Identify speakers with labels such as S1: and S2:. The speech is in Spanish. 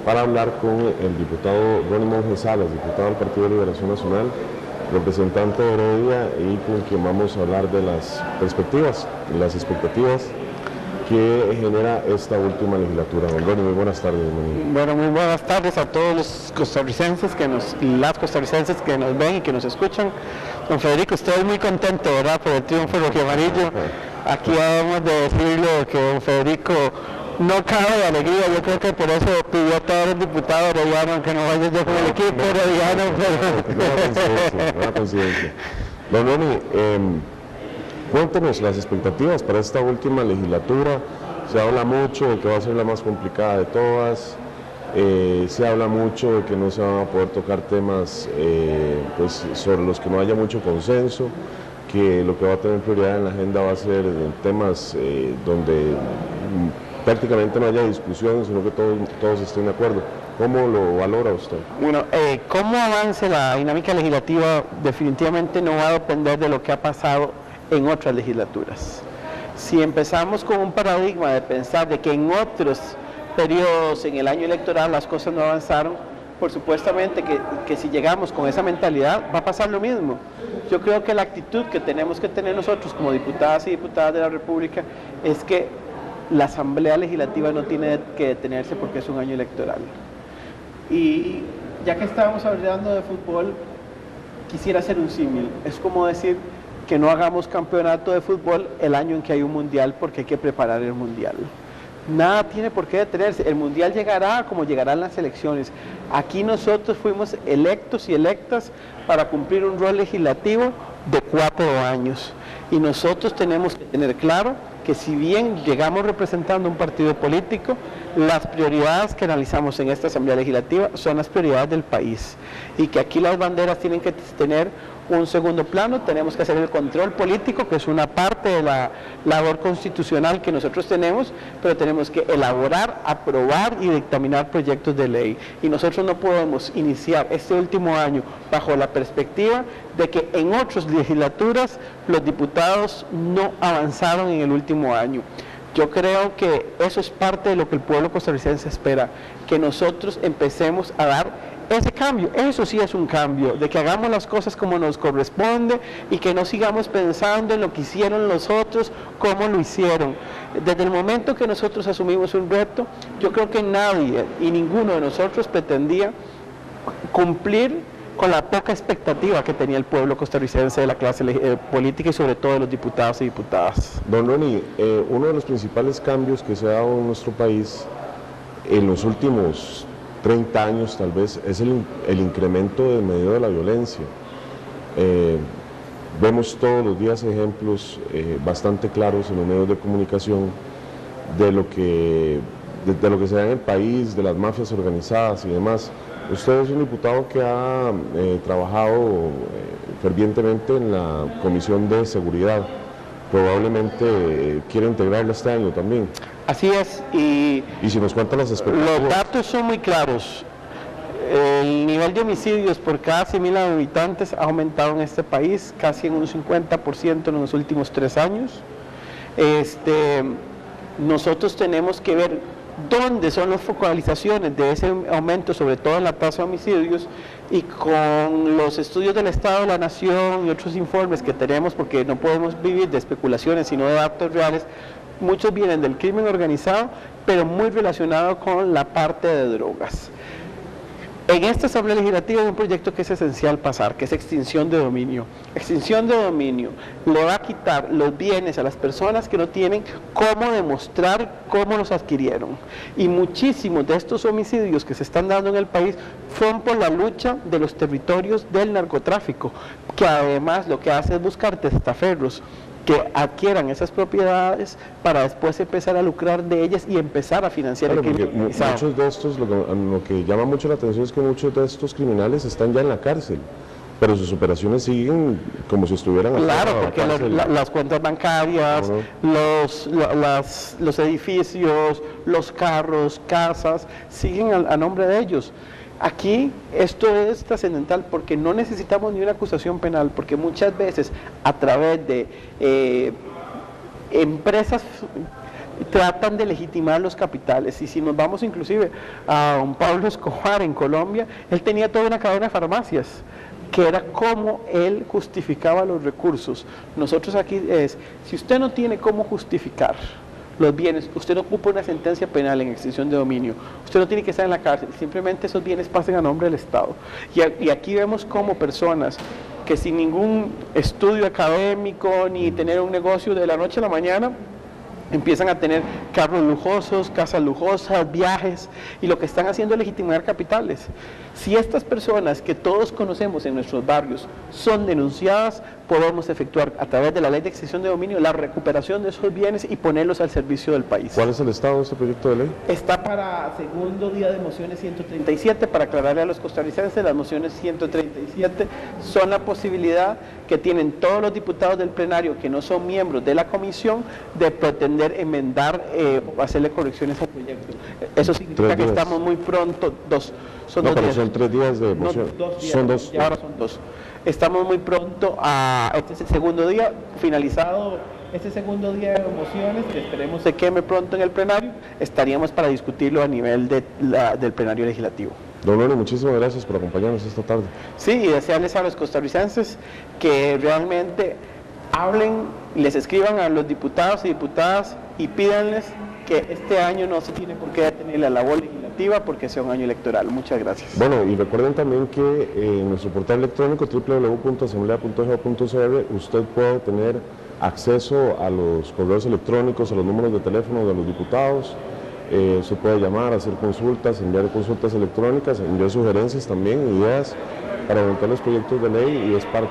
S1: para hablar con el diputado Ronnie Monge Salas, diputado del Partido de Liberación Nacional, representante de Heredia, y con quien vamos a hablar de las perspectivas, las expectativas que genera esta última legislatura. Don Ronnie, muy buenas tardes.
S2: Bueno, muy buenas tardes a todos los costarricenses las costarricenses que nos ven y que nos escuchan. Don Federico, estoy muy contento, ¿verdad?, por el triunfo rojiamarillo. Aquí debemos de decirlo que don Federico no cabe de alegría. Yo creo que por eso pidió a todos los diputados heredianos que no vayan yo con el equipo herediano.
S1: Una coincidencia. Don Ronnie, cuéntenos las expectativas para esta última legislatura. Se habla mucho de que va a ser la más complicada de todas, se habla mucho de que no se van a poder tocar temas pues, sobre los que no haya mucho consenso, que lo que va a tener prioridad en la agenda va a ser temas donde prácticamente no haya discusión, sino que todos estén de acuerdo. ¿Cómo lo valora usted?
S2: Bueno, cómo avance la dinámica legislativa definitivamente no va a depender de lo que ha pasado en otras legislaturas. Si empezamos con un paradigma de pensar de que en otros periodos, en el año electoral, las cosas no avanzaron, por supuestamente que si llegamos con esa mentalidad va a pasar lo mismo. Yo creo que la actitud que tenemos que tener nosotros como diputadas y diputadas de la República es que la Asamblea Legislativa no tiene que detenerse porque es un año electoral. Y ya que estábamos hablando de fútbol, quisiera hacer un símil. Es como decir que no hagamos campeonato de fútbol el año en que hay un mundial, porque hay que preparar el mundial. Nada tiene por qué detenerse. El mundial llegará como llegarán las elecciones. Aquí nosotros fuimos electos y electas para cumplir un rol legislativo de 4 años. Y nosotros tenemos que tener claro que si bien llegamos representando un partido político, las prioridades que analizamos en esta Asamblea Legislativa son las prioridades del país. Y que aquí las banderas tienen que tener un segundo plano. Tenemos que hacer el control político, que es una parte de la labor constitucional que nosotros tenemos, pero tenemos que elaborar, aprobar y dictaminar proyectos de ley. Y nosotros no podemos iniciar este último año bajo la perspectiva de que en otras legislaturas los diputados no avanzaron en el último año. Yo creo que eso es parte de lo que el pueblo costarricense espera, que nosotros empecemos a dar ese cambio. Eso sí es un cambio, de que hagamos las cosas como nos corresponde y que no sigamos pensando en lo que hicieron los otros, cómo lo hicieron. Desde el momento que nosotros asumimos un reto, yo creo que nadie y ninguno de nosotros pretendía cumplir con la poca expectativa que tenía el pueblo costarricense de la clase política y sobre todo de los diputados y diputadas.
S1: Don Ronnie, uno de los principales cambios que se ha dado en nuestro país en los últimos 30 años tal vez es el incremento del medio de la violencia. Vemos todos los días ejemplos bastante claros en los medios de comunicación de lo que se da en el país, de las mafias organizadas y demás. Usted es un diputado que ha trabajado fervientemente en la Comisión de Seguridad. Probablemente quiere integrarla este año también.
S2: Así es, y
S1: si nos cuentan las expectativas.
S2: Los datos son muy claros. El nivel de homicidios por cada 100.000 habitantes ha aumentado en este país casi en un 50% en los últimos 3 años. Nosotros tenemos que ver dónde son las focalizaciones de ese aumento, sobre todo en la tasa de homicidios, y con los estudios del Estado de la Nación y otros informes que tenemos, porque no podemos vivir de especulaciones sino de datos reales. Muchos vienen del crimen organizado, pero muy relacionado con la parte de drogas. En esta Asamblea Legislativa hay un proyecto que es esencial pasar, que es extinción de dominio. Extinción de dominio le va a quitar los bienes a las personas que no tienen cómo demostrar cómo los adquirieron. Y muchísimos de estos homicidios que se están dando en el país son por la lucha de los territorios del narcotráfico, que además lo que hace es buscar testaferros que adquieran esas propiedades para después empezar a lucrar de ellas y empezar a financiar el crimen organizado.
S1: Muchos de estos, lo que llama mucho la atención es que muchos de estos criminales están ya en la cárcel, pero sus operaciones siguen como si estuvieran...
S2: Claro, porque las cuentas bancarias, los edificios, los carros, casas, siguen a nombre de ellos. Aquí esto es trascendental porque no necesitamos ni una acusación penal, porque muchas veces a través de empresas tratan de legitimar los capitales. Y si nos vamos inclusive a don Pablo Escobar en Colombia, él tenía toda una cadena de farmacias, que era cómo él justificaba los recursos. Nosotros aquí es, si usted no tiene cómo justificar los bienes, usted no ocupa una sentencia penal en extinción de dominio, usted no tiene que estar en la cárcel, simplemente esos bienes pasen a nombre del Estado. Y aquí vemos cómo personas que sin ningún estudio académico ni tener un negocio de la noche a la mañana, empiezan a tener carros lujosos, casas lujosas, viajes, y lo que están haciendo es legitimar capitales. Si estas personas que todos conocemos en nuestros barrios son denunciadas, podemos efectuar a través de la ley de extinción de dominio la recuperación de esos bienes y ponerlos al servicio del país.
S1: ¿Cuál es el estado de este proyecto de ley?
S2: Está para segundo día de mociones 137, para aclararle a los costarricenses, las mociones 137 son la posibilidad que tienen todos los diputados del plenario que no son miembros de la comisión de pretender enmendar o hacerle correcciones al proyecto. Eso significa que estamos muy pronto, son 2 días.
S1: Son 3 días de moción.
S2: No, 2 días,
S1: son 2.
S2: Y ahora son 2. Estamos muy pronto a este segundo día, finalizado este segundo día de mociones, que esperemos se queme pronto en el plenario, estaríamos para discutirlo a nivel del plenario legislativo.
S1: Don Loni, muchísimas gracias por acompañarnos esta tarde.
S2: Sí, y desearles a los costarricenses que realmente hablen, les escriban a los diputados y diputadas y pídanles que este año no se tiene por qué detener la labor legislativa porque sea un año electoral. Muchas gracias.
S1: Bueno, y recuerden también que en nuestro portal electrónico www.asamblea.go.cr usted puede tener acceso a los correos electrónicos, a los números de teléfono de los diputados. Se puede llamar, hacer consultas, enviar consultas electrónicas, enviar sugerencias también, ideas para eventuales proyectos de ley, y es parte